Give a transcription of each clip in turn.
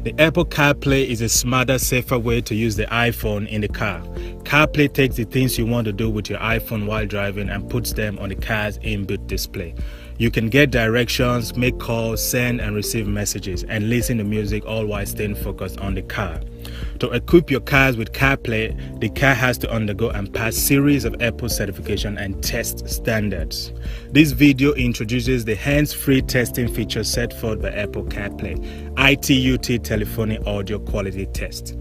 The Apple CarPlay is a smarter, safer way to use the iPhone in the car. CarPlay takes the things you want to do with your iPhone while driving and puts them on the car's inbuilt display. You can get directions, make calls, send and receive messages, and listen to music all while staying focused on the car. To equip your cars with CarPlay, the car has to undergo and pass series of Apple certification and test standards. This video introduces the hands-free testing feature set forth by Apple CarPlay ITU-T Telephony audio quality test.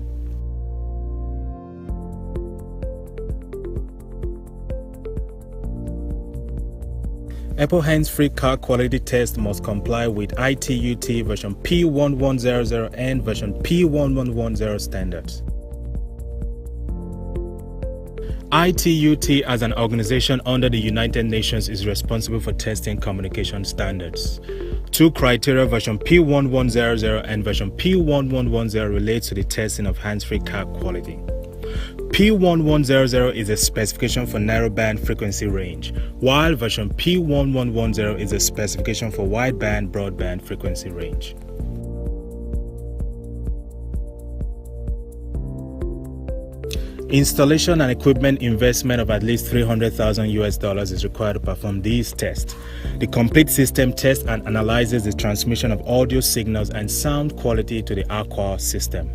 Apple hands-free car quality test must comply with ITU-T version P1100 and version P1110 standards. ITU-T as an organization under the United Nations is responsible for testing communication standards. Two criteria, version P1100 and version P1110, relates to the testing of hands-free car quality. P1100 is a specification for narrowband frequency range, while version P1110 is a specification for wideband broadband frequency range. Installation and equipment investment of at least $300,000 is required to perform these tests. The complete system tests and analyzes the transmission of audio signals and sound quality to the Aqua system.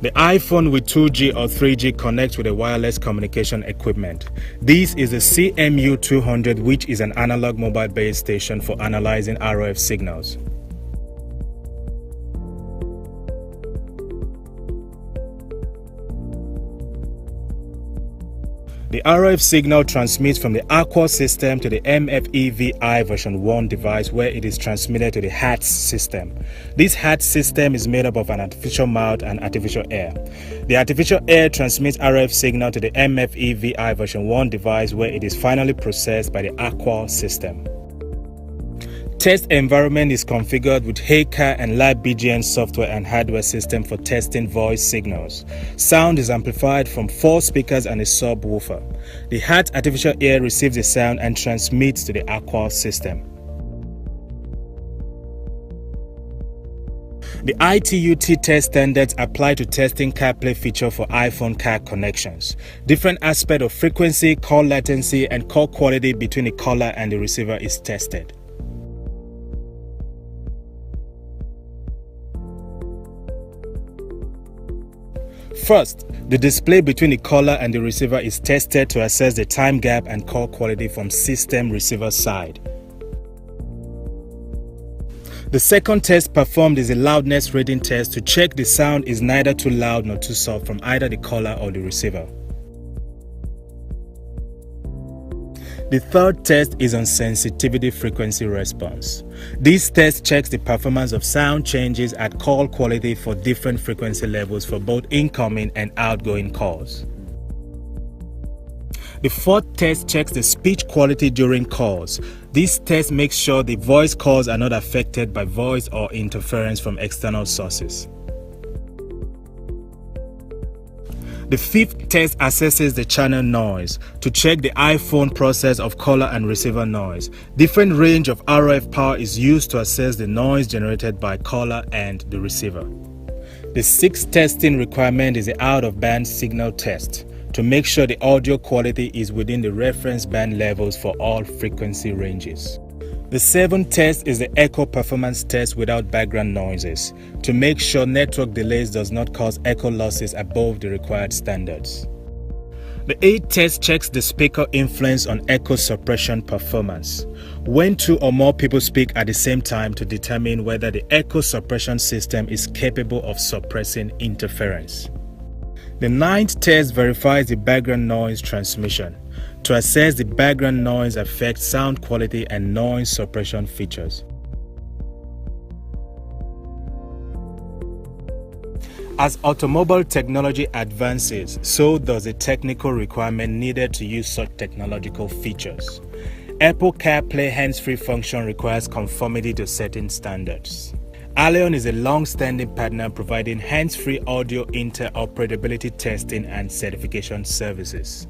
The iPhone with 2G or 3G connects with a wireless communication equipment. This is a CMU200, which is an analog mobile base station for analyzing RF signals. The RF signal transmits from the Aqua system to the MFE-VI version 1 device, where it is transmitted to the HATS system. This HATS system is made up of an artificial mouth and artificial air. The artificial air transmits RF signal to the MFE-VI version 1 device, where it is finally processed by the Aqua system. Test environment is configured with HeyCar and LabBGN software and hardware system for testing voice signals. Sound is amplified from 4 speakers and a subwoofer. The HAT artificial air receives the sound and transmits to the Aqua system. The ITU-T test standards apply to testing CarPlay feature for iPhone car connections. Different aspects of frequency, call latency, and call quality between the caller and the receiver is tested. First, the display between the caller and the receiver is tested to assess the time gap and call quality from system receiver side. The second test performed is a loudness rating test to check the sound is neither too loud nor too soft from either the caller or the receiver. The third test is on sensitivity frequency response. This test checks the performance of sound changes at call quality for different frequency levels for both incoming and outgoing calls. The fourth test checks the speech quality during calls. This test makes sure the voice calls are not affected by voice or interference from external sources. The fifth test assesses the channel noise to check the iPhone process of caller and receiver noise. Different range of RF power is used to assess the noise generated by caller and the receiver. The sixth testing requirement is the out-of-band signal test to make sure the audio quality is within the reference band levels for all frequency ranges. The seventh test is the echo performance test without background noises to make sure network delays does not cause echo losses above the required standards. The eighth test checks the speaker influence on echo suppression performance. When 2 or more people speak at the same time to determine whether the echo suppression system is capable of suppressing interference. The ninth test verifies the background noise transmission to assess the background noise affects sound quality and noise suppression features. As automobile technology advances, so does the technical requirement needed to use such technological features. Apple CarPlay hands-free function requires conformity to certain standards. Allion is a long-standing partner providing hands-free audio interoperability testing and certification services.